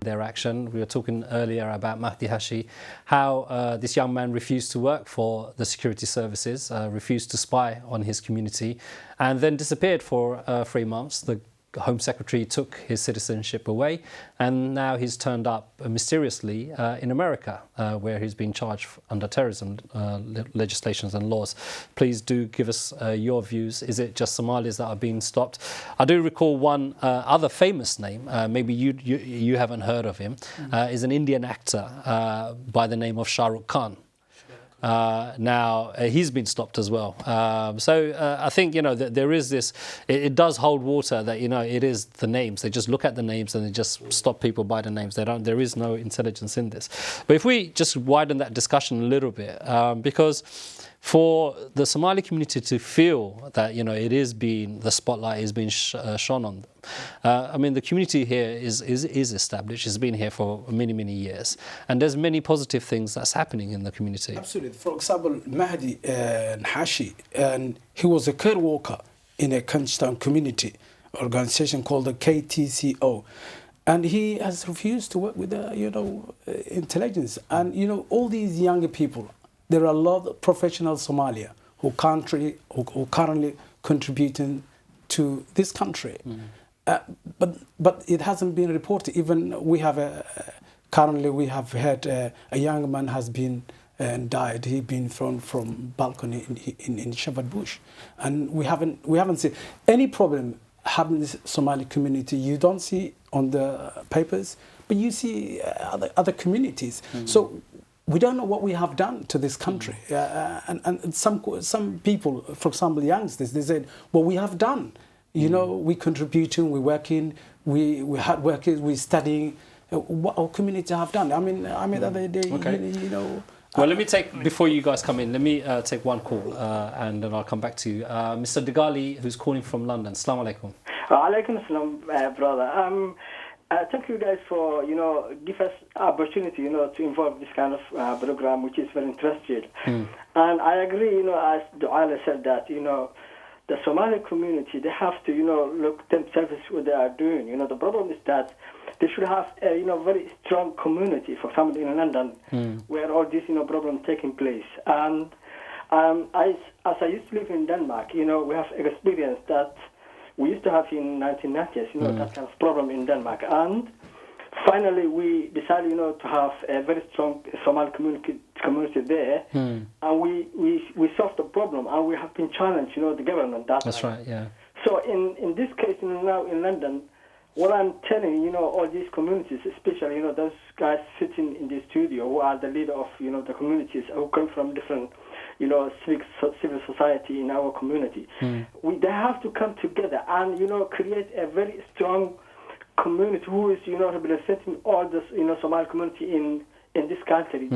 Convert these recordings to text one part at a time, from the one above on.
their action. We were talking earlier about Mahdi Hashi, how this young man refused to work for the security services, refused to spy on his community, and then disappeared for 3 months. The Home Secretary took his citizenship away, and now he's turned up mysteriously in America, where he's been charged under terrorism legislations and laws. Please do give us your views. Is it just Somalis that are being stopped? I do recall one other famous name, maybe you haven't heard of him, is an Indian actor by the name of Shah Rukh Khan. Now he's been stopped as well. So I think, you know, that there is this, it does hold water that, you know, it is the names. They just look at the names and they just stop people by the names. There is no intelligence in this. But if we just widen that discussion a little bit, because for the Somali community to feel that, you know, the spotlight is being shone on them. I mean, the community here is established. It's been here for many, many years. And there's many positive things that's happening in the community. Absolutely. For example, Mahdi Hashi, and he was a care worker in a Kanstan community organization called the KTCO. And he has refused to work with the, you know, intelligence. And, you know, all these younger people, there are a lot of professional Somalia who currently contributing to this country. But it hasn't been reported. Even we have currently we have had a young man has been died. He'd been thrown from balcony in Shepherd Bush, and we haven't seen any problem happening in this Somali community. You don't see on the papers, but you see other communities. So we don't know what we have done to this country. And some people, for example, youngsters, they said, well, we have done. You know, we contributing, we working, we hard working, we studying. What our community have done. I mean, the other day, you know. Well, let me take, before you guys come in, let me take one call and then I'll come back to you. Mr. Duale, who's calling from London. Assalamu alaikum. Alaikum assalam, brother. Thank you guys for, you know, give us opportunity, you know, to involve this kind of program, which is very interesting. And I agree, you know, as Duale said that, you know, the Somali community, they have to, you know, look themselves what they are doing. You know, the problem is that they should have a, you know, very strong community, for example, in London, where all this, you know, problem taking place. And as I used to live in Denmark, you know, we have experience that we used to have in 1990s, you know, that kind of problem in Denmark. And finally, we decided, you know, to have a very strong Somali community there, and we solved the problem, and we have been challenged, you know, the government. That's right, yeah. So in this case, you know, now in London, what I'm telling, you know, all these communities, especially, you know, those guys sitting in the studio who are the leader of, you know, the communities who come from different, you know, civil society in our community, they have to come together and, you know, create a very strong community who is, you know, representing all this, you know, Somali community in this country,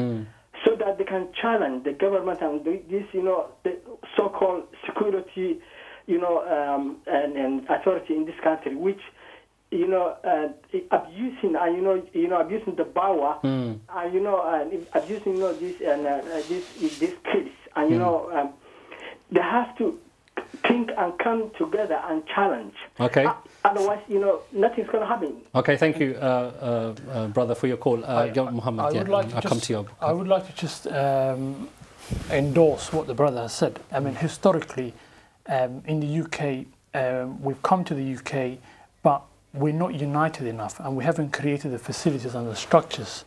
so that they can challenge the government and this, you know, the so-called security, you know, and authority in this country, which, you know, abusing and abusing the power, and you know, abusing, you know, these kids, and you know, they have to think and come together and challenge. Okay. Otherwise, you know, nothing's going to happen. Okay, thank you, brother, for your call. Mohammed, I'll come to you. I would like to just endorse what the brother has said. I mean, historically, in the UK, we've come to the UK, but we're not united enough, and we haven't created the facilities and the structures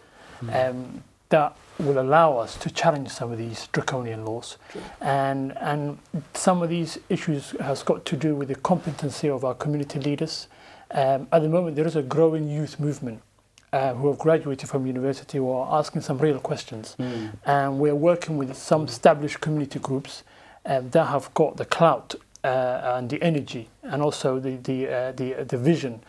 that will allow us to challenge some of these draconian laws. And some of these issues has got to do with the competency of our community leaders. At the moment, there is a growing youth movement who have graduated from university who are asking some real questions. And we're working with some established community groups that have got the clout and the energy and also the vision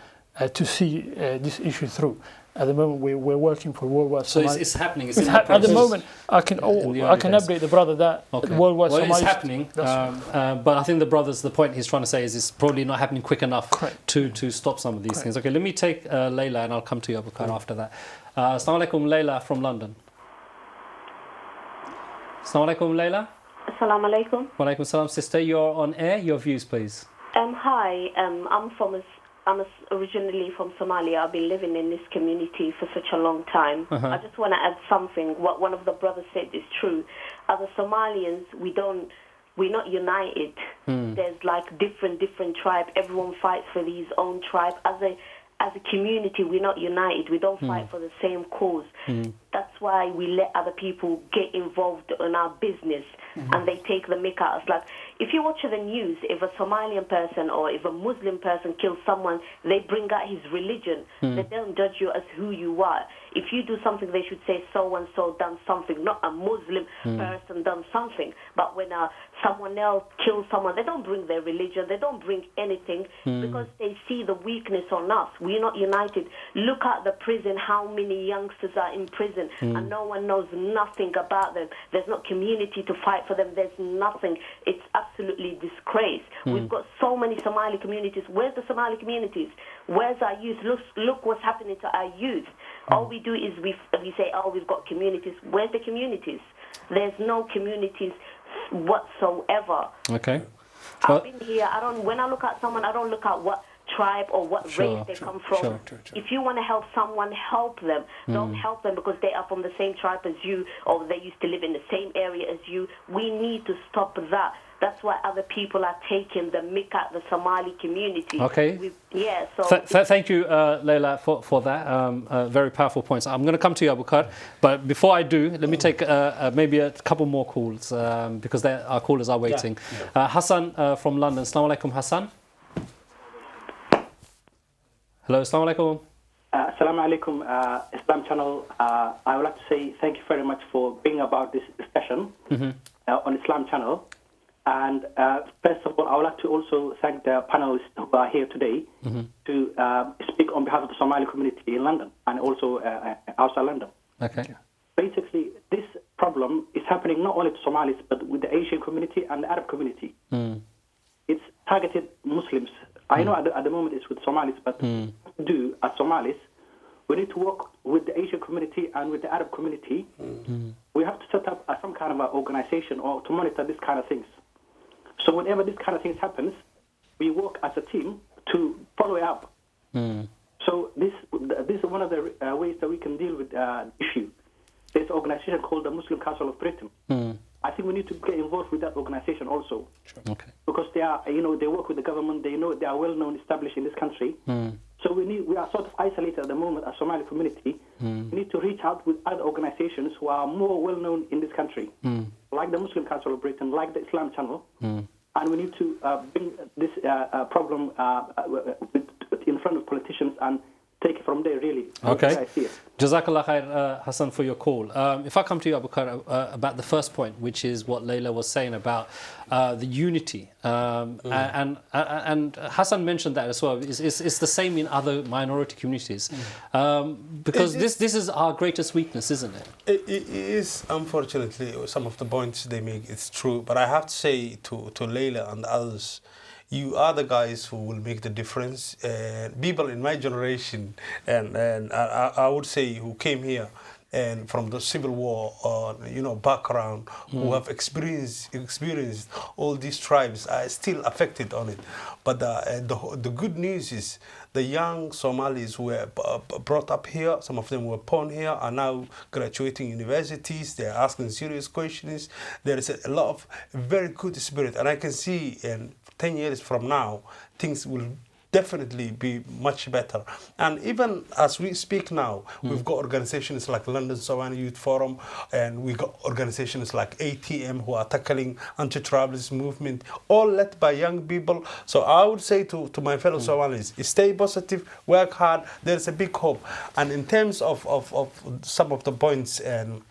to see this issue through. At the moment, we're working for worldwide. So it's happening. At the moment, I can update the brother that worldwide. Well, it's happening, but I think the point he's trying to say is it's probably not happening quick enough to stop some of these things. Okay, let me take Layla and I'll come to you, Abukar, after that. Assalamu alaikum, Layla from London. Assalamu alaikum, Layla. Assalamu alaikum. Wa alaikum salam, sister. You're on air. Your views, please. Hi. I'm from I'm originally from Somalia. I've been living in this community for such a long time. I just want to add something. What one of the brothers said is true. As a Somalians, we're not united. There's like different tribes. Everyone fights for his own tribe. As a community, we're not united. We don't fight for the same cause. That's why we let other people get involved in our business, and they take the mick out of us. Like, if you watch the news, if a Somalian person or if a Muslim person kills someone, they bring out his religion. They don't judge you as who you are. If you do something, they should say so-and-so done something, not a Muslim person done something. But when someone else kills someone, they don't bring their religion, they don't bring anything, because they see the weakness on us. We're not united. Look at the prison, how many youngsters are in prison, and no one knows nothing about them. There's no community to fight for them. There's nothing. It's absolutely disgrace. We've got so many Somali communities. Where's the Somali communities? Where's our youth? Look what's happening to our youth. All we do is we say, oh, we've got communities. Where's the communities? There's no communities whatsoever. Okay. I've been here. When I look at someone, I don't look at what tribe or what race they come from. If you want to help someone, help them. Don't help them because they are from the same tribe as you or they used to live in the same area as you. We need to stop that. That's why other people are taking the mick at the Somali community. Okay. Thank you, Leila, for that. Very powerful points. I'm going to come to you, Abukar. But before I do, let me take maybe a couple more calls because our callers are waiting. Hassan from London. Assalamu alaikum, Hassan. Hello, assalamu alaikum. Assalamu alaikum, Islam Channel. I would like to say thank you very much for bringing about this discussion on Islam Channel. And first of all, I would like to also thank the panelists who are here today to speak on behalf of the Somali community in London and also outside London. Okay. Basically, this problem is happening not only to Somalis, but with the Asian community and the Arab community. It's targeted Muslims. I know at the moment it's with Somalis, but what to do as Somalis, we need to work with the Asian community and with the Arab community. We have to set up some kind of an organization or to monitor these kind of things. So whenever this kind of things happens, we work as a team to follow it up. So this is one of the ways that we can deal with the issue. There's an organization called the Muslim Council of Britain. I think we need to get involved with that organization also. Okay. Because they are, they work with the government. They know they are well known, established in this country. So we are sort of isolated at the moment as Somali community. We need to reach out with other organizations who are more well known in this country, like the Muslim Council of Britain, like the Islam Channel, and we need to bring this problem in front of politicians and take it from there, really. Okay. Jazakallah khair, Hassan, for your call. If I come to you, Abukar, about the first point, which is what Leila was saying about the unity. And Hassan mentioned that as well. It's the same in other minority communities. Because this is our greatest weakness, isn't it? It is, unfortunately, some of the points they make, it's true. But I have to say to Leila and others, you are the guys who will make the difference. People in my generation, and I would say who came here and from the civil war, background, who have experienced all these tribes, are still affected on it. But the good news is the young Somalis who were brought up here, some of them were born here, are now graduating universities. They are asking serious questions. There is a lot of very good spirit, and I can see in 10 years from now, things will definitely be much better. And even as we speak now, we've got organizations like London Somali Youth Forum, and we've got organizations like ATM who are tackling anti-tribalism movement, all led by young people. So I would say to my fellow Somalis, stay positive, work hard, there's a big hope. And in terms of some of the points, and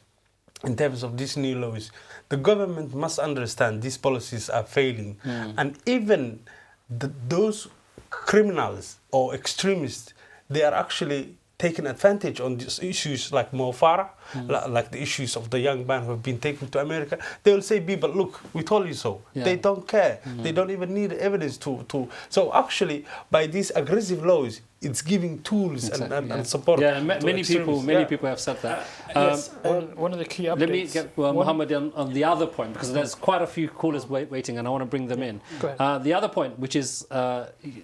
in terms of these new laws, the government must understand these policies are failing. And even those criminals or extremists, they are actually taking advantage on these issues like Mo Farah. like the issues of the young man who have been taken to America, they will say, people, look, we told you so. Yeah. They don't care. They don't even need evidence to. So actually, by these aggressive laws, it's giving tools and support. Yeah, many people have said that. Yes. One of the key updates. Let me get Mohammed on the other point, because there's quite a few callers waiting, and I want to bring them in. Go ahead. The other point, which is,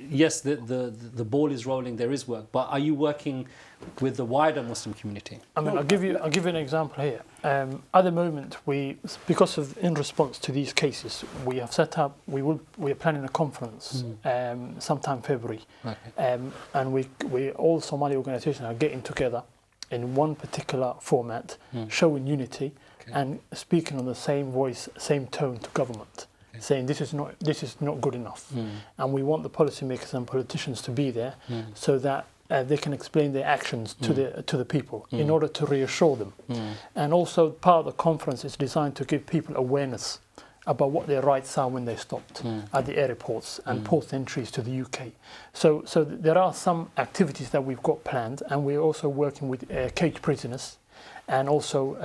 yes, the ball is rolling, there is work, but are you working with the wider Muslim community? I mean, I'll give you an example here. At the moment, in response to these cases, we have set up. We are planning a conference sometime February, and we all Somali organisations are getting together in one particular format, showing unity and speaking on the same voice, same tone to government, saying this is not good enough, and we want the policymakers and politicians to be there so that they can explain their actions to the people in order to reassure them. And also part of the conference is designed to give people awareness about what their rights are when they're stopped at the airports and port entries to the UK. So there are some activities that we've got planned, and we're also working with caged prisoners and also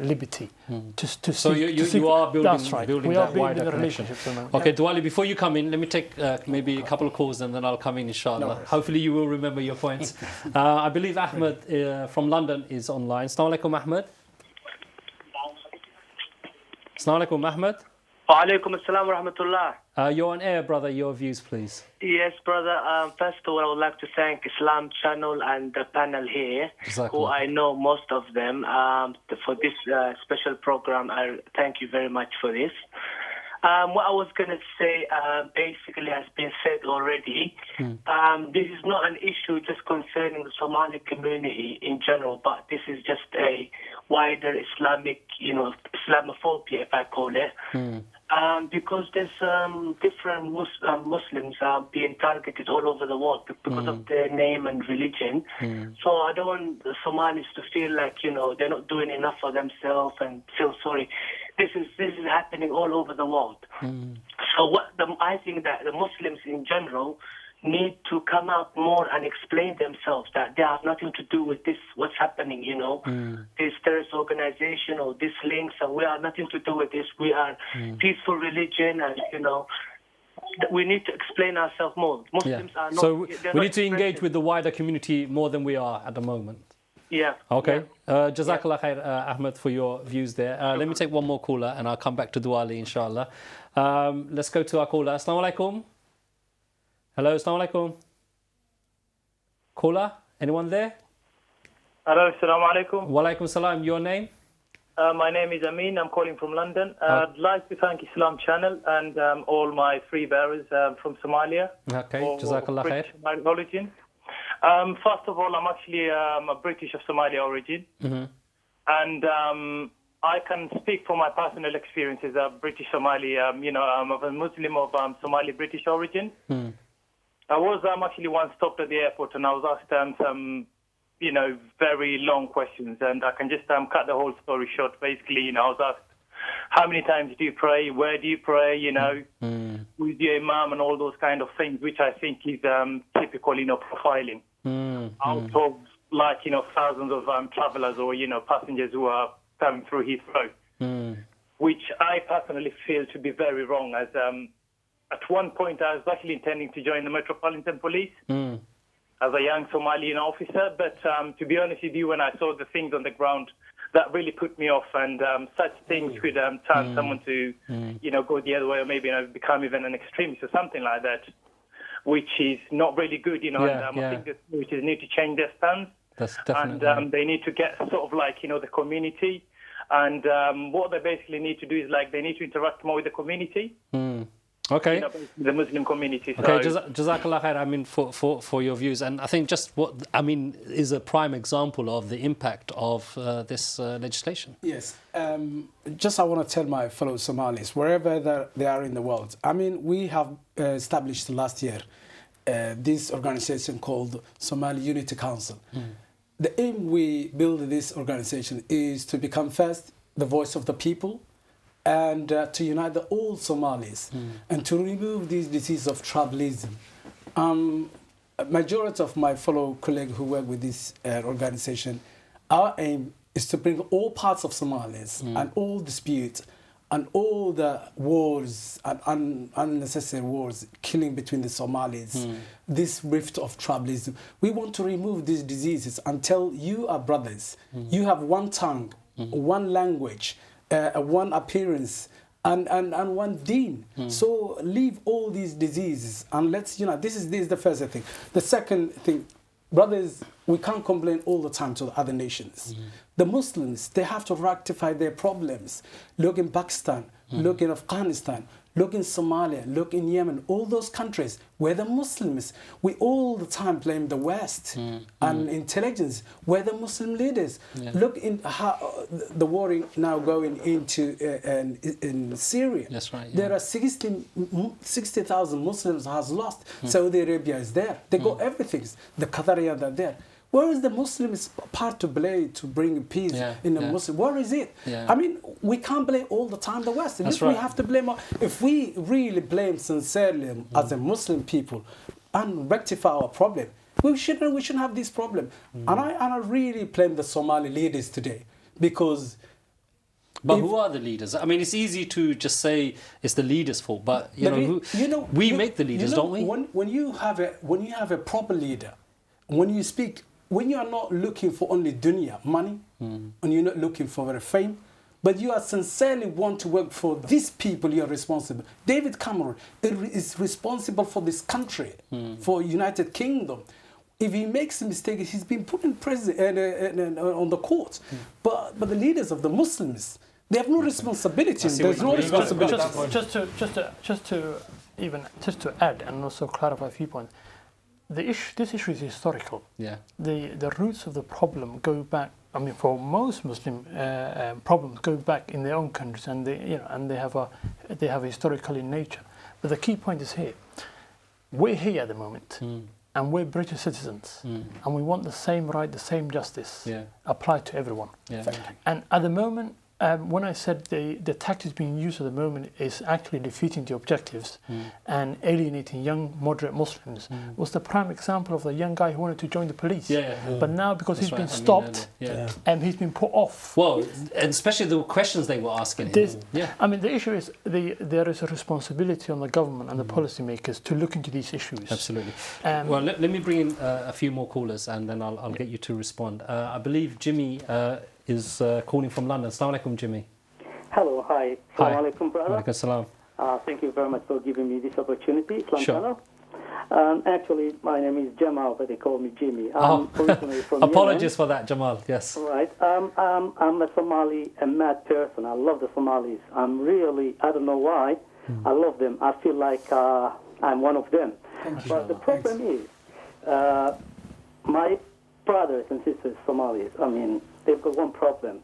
Liberty to So see. you are building, That's right. building We are that building wider the connection. relationships. Okay, Duale, before you come in, let me take maybe a couple of calls and then I'll come in, inshallah. Hopefully you will remember your points. I believe Ahmed from London is online. Assalamu alaikum, Ahmed. Assalamu alaikum, Ahmed. Wa alaikum assalam wa rahmatullah. You're on air, brother. Your views, please. Yes, brother. First of all, I would like to thank Islam Channel and the panel here, who I know most of them, for this special program. I thank you very much for this. What I was going to say basically has been said already. This is not an issue just concerning the Somali community in general, but this is just a wider Islamic, Islamophobia, if I call it. Because there's different Muslims being targeted all over the world because of their name and religion. So I don't want the Somalis to feel like, they're not doing enough for themselves and feel sorry. This is happening all over the world. So I think that the Muslims in general need to come out more and explain themselves that they have nothing to do with this, what's happening, this terrorist organization or these links, and we have nothing to do with this. We are peaceful religion, and, we need to explain ourselves more. Muslims are not... So we need to engage with the wider community more than we are at the moment. Yeah. Okay. Jazakallah khair, Ahmed, for your views there. Let me take one more caller and I'll come back to Duale, inshallah. Let's go to our caller. Assalamu alaikum. Hello, assalamu alaikum. Caller, anyone there? Hello, assalamu alaikum. Wa alaikum salam. Your name? My name is Amin. I'm calling from London. I'd like to thank Islam Channel and all my free bearers from Somalia. Okay, Jazakallah khair. My origin. First of all, I'm actually a British of Somali origin. And I can speak from my personal experience as a British Somali. I'm a Muslim of Somali British origin. I was actually once stopped at the airport and I was asked some, very long questions. And I can just cut the whole story short. Basically, I was asked, how many times do you pray? Where do you pray? Who's your imam and all those kind of things, which I think is typical, profiling. Out of thousands of travelers or, passengers who are coming through Heathrow, which I personally feel to be very wrong as at one point I was actually intending to join the Metropolitan Police as a young Somalian officer, but to be honest with you, when I saw the things on the ground, that really put me off, and such things could turn someone to, go the other way or maybe become even an extremist or something like that, which is not really good, and I think that we need to change their stance. That's definitely. And they need to get sort of like, the community, and what they basically need to do is they need to interact more with the community. Okay. The Muslim community. Okay, Jazakallah khair, for your views. And I think just is a prime example of the impact of this legislation. Yes. I want to tell my fellow Somalis, wherever they are in the world, we have established last year this organization called Somali Unity Council. The aim we build this organization is to become first the voice of the people, and to unite all Somalis and to remove this disease of tribalism. Majority of my fellow colleagues who work with this organization, our aim is to bring all parts of Somalis and all disputes and all the wars and unnecessary wars, killing between the Somalis, this rift of tribalism. We want to remove these diseases until you are brothers. You have one tongue, one language, one appearance, and one deen. So leave all these diseases and let's, this is the first thing. The second thing, brothers, we can't complain all the time to the other nations. The Muslims, they have to rectify their problems. Look in Pakistan, look in Afghanistan, look in Somalia, look in Yemen, all those countries where the Muslims, we all the time blame the West and intelligence, where the Muslim leaders. Look in how the war now going into in Syria. That's right. There are 60,000 Muslims has lost. Saudi Arabia is there. They got everything. The Qatarians are there. Where is the Muslims part to play to bring peace in the Muslim? Where is it? I mean, we can't blame all the time the West. That's We have to blame. If we really blame sincerely as a Muslim people and rectify our problem, we shouldn't have this problem. And I really blame the Somali leaders today because. But who are the leaders? I mean, it's easy to just say it's the leaders' fault, but we make the leaders, don't we? When you have a proper leader, when you speak. When you are not looking for only dunya, money, and you're not looking for fame, but you are sincerely want to work for these people, you are responsible. David Cameron is responsible for this country, for United Kingdom. If he makes a mistake, he's been put in prison on the court. But the leaders of the Muslims, they have no responsibility. There's no responsibility. Just to add and also clarify a few points. This issue is historical. The roots of the problem go back. I mean, for most Muslim problems go back in their own countries, and they have a historical in nature. But the key point is here: we're here at the moment, and we're British citizens, and we want the same right, the same justice applied to everyone. And at the moment. When I said the tactics being used at the moment is actually defeating the objectives and alienating young, moderate Muslims, was the prime example of the young guy who wanted to join the police. But now, because he's been stopped and he's been put off. Well, and especially the questions they were asking him. I mean, the issue is there is a responsibility on the government and the policymakers to look into these issues. Absolutely. Well, let me bring in a few more callers and then I'll get you to respond. I believe Jimmy is calling from London. Assalamu alaikum, Jimmy. Hello, hi. Assalamu alaikum, brother. Alaikum salam. Thank you very much for giving me this opportunity, Islam Sure. Channel. Actually, my name is Jamal, but they call me Jimmy. I'm originally from Apologies Yemen. for that, Jamal. Yes. Right. I'm a Somali, a mad person. I love the Somalis. I don't know why. I love them. I feel like I'm one of them. But the problem is, my brothers and sisters, Somalis, I mean, they've got one problem.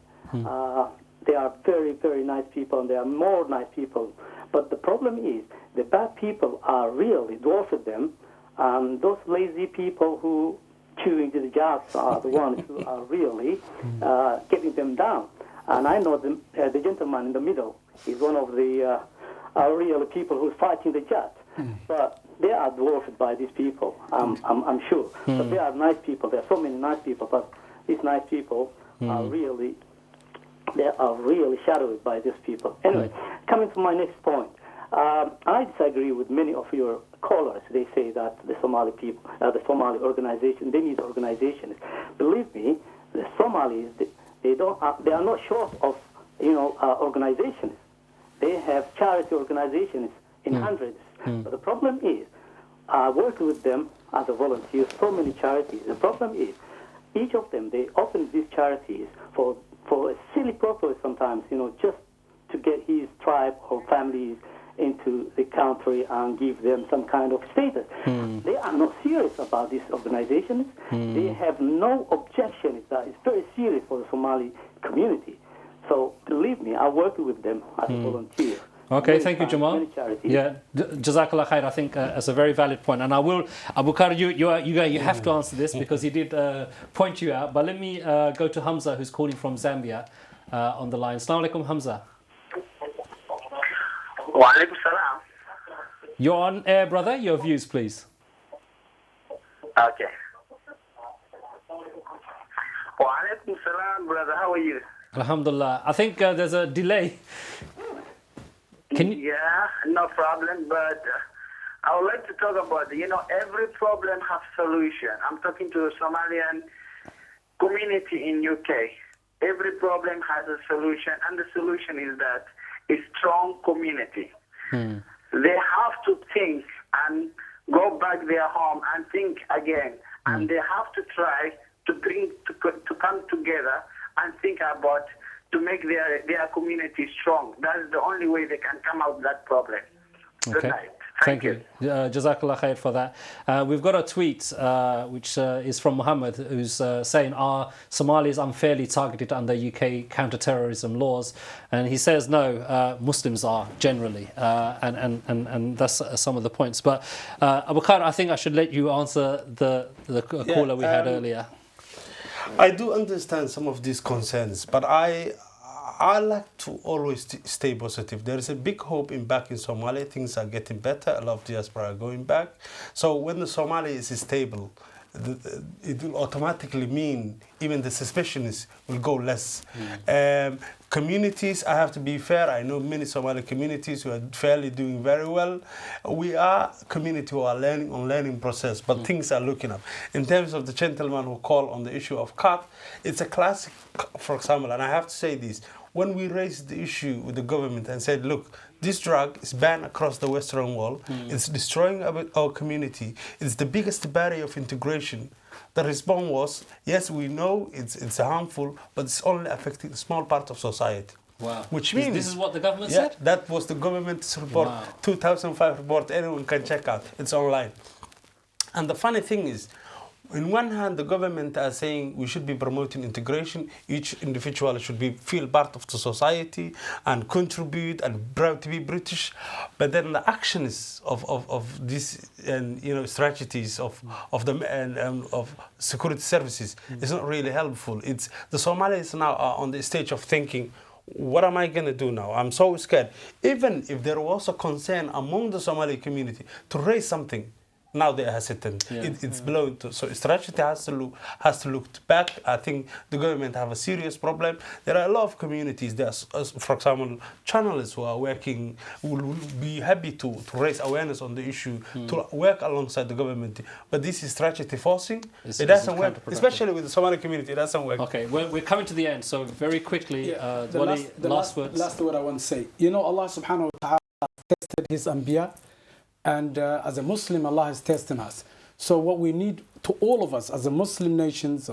They are very, very nice people, and they are more nice people. But the problem is, the bad people are really dwarfing them, and those lazy people who chewing the jobs are the ones who are really getting them down. And I know the gentleman in the middle is one of the real people who's fighting the judge. But they are dwarfed by these people, I'm sure. But they are nice people. There are so many nice people, but these nice people are really shadowed by these people. Anyway, coming to my next point, I disagree with many of your callers. They say that the Somali people, the Somali organization, they need organizations. Believe me, the Somalis, they are not short of organizations. They have charity organizations in hundreds. But the problem is, I work with them as a volunteer, so many charities. The problem is, each of them, they open these charities for a silly purpose sometimes, just to get his tribe or families into the country and give them some kind of status. They are not serious about these organizations. They have no objection. It's very serious for the Somali community. So believe me, I work with them as a volunteer. Okay, thank you, Jamal. Yeah, Jazakallah khair. I think that's a very valid point, and I will, Abukar, you have to answer this because he did point you out. But let me go to Hamza, who's calling from Zambia, on the line. Assalamu alaikum, Hamza. Wa alaikum salam. You're on air, brother. Your views, please. Okay. Wa alaikum salam, brother. How are you? Alhamdulillah. I think there's a delay. Yeah, no problem. But I would like to talk about, every problem has solution. I'm talking to the Somalian community in UK. Every problem has a solution, and the solution is that a strong community. They have to think and go back their home and think again, and they have to try to come together and think about to make their community strong. That is the only way they can come out of that problem. Good night. Thank you. Jazakallah khair for that. We've got a tweet which is from Mohammed, who's saying, are Somalis unfairly targeted under UK counter-terrorism laws? And he says, no, Muslims are generally. And that's some of the points. But Abukar, I think I should let you answer the caller we had earlier. I do understand some of these concerns, but I like to always stay positive. There is a big hope back in Somalia. Things are getting better. A lot of diaspora are going back. So when the Somali is stable, it will automatically mean even the suspicions will go less. Communities, I have to be fair. I know many Somali communities who are fairly doing very well. We are a community who are learning process, but things are looking up. In terms of the gentleman who called on the issue of cat, it's a classic, for example, and I have to say this. When we raised the issue with the government and said, look, this drug is banned across the Western world, it's destroying our community, it's the biggest barrier of integration. The response was, yes, we know it's harmful, but it's only affecting a small part of society. Wow. Which means... This is what the government said? That was the government's report, 2005 report, anyone can check out, it's online. And the funny thing is, on one hand, the government are saying we should be promoting integration. Each individual should feel part of the society and contribute and proud to be British. But then the actions of these strategies of security services is not really helpful. It's the Somalis now are on the stage of thinking, what am I going to do now? I'm so scared. Even if there was a concern among the Somali community to raise something, now they are hesitant. It's blown. So strategy has to look back. I think the government have a serious problem. There are a lot of communities. There's, for example, channelists who are working, who will be happy to raise awareness on the issue, to work alongside the government. But this is strategy forcing. It doesn't work, especially with the Somali community. It doesn't work. Okay, we're coming to the end. So very quickly, last words. Last word I want to say. Allah subhanahu wa ta'ala tested his anbiya. And as a Muslim, Allah has tested us. So what we need to all of us as a Muslim nations,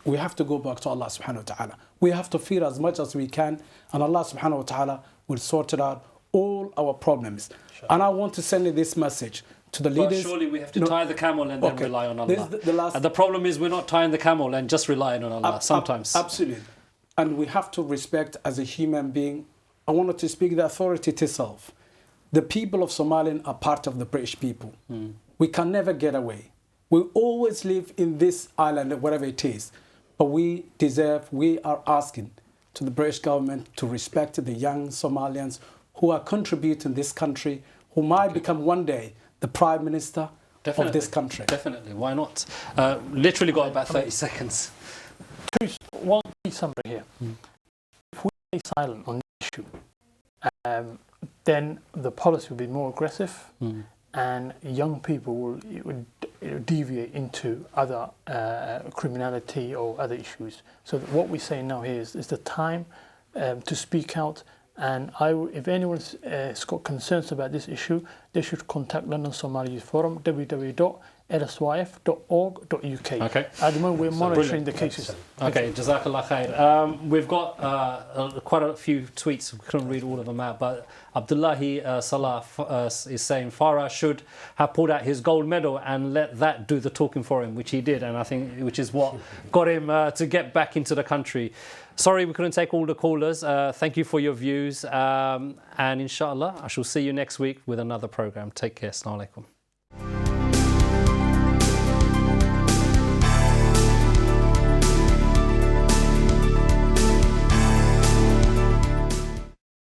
we have to go back to Allah subhanahu wa ta'ala. We have to fear as much as we can, and Allah subhanahu wa ta'ala will sort it out all our problems. Sure. And I want to send this message to the leaders. But surely we have to tie the camel and then rely on Allah. And the problem is we're not tying the camel and just relying on Allah sometimes. Absolutely. And we have to respect as a human being. I wanted to speak the authority to self. The people of Somaliland are part of the British people. We can never get away. We always live in this island, whatever it is. But we are asking to the British government to respect the young Somalians who are contributing this country, who might become one day the Prime Minister of this country. Definitely, why not? Literally got about 30 seconds. One key summary here. If we stay silent on this issue, then the policy will be more aggressive, and young people will deviate into other criminality or other issues. So what we're saying now here is the time to speak out. And if anyone's got concerns about this issue, they should contact London Somali Youth Forum, www.lsyf.org.uk. Okay. At the moment, we're monitoring the cases. Okay, Jazakallah khair. We've got quite a few tweets. We couldn't read all of them out, but Abdullahi Salah is saying Farah should have pulled out his gold medal and let that do the talking for him, which he did, and I think which is what got him to get back into the country. Sorry we couldn't take all the callers. Thank you for your views, and inshallah I shall see you next week with another program. Take care. Assalamu alaikum.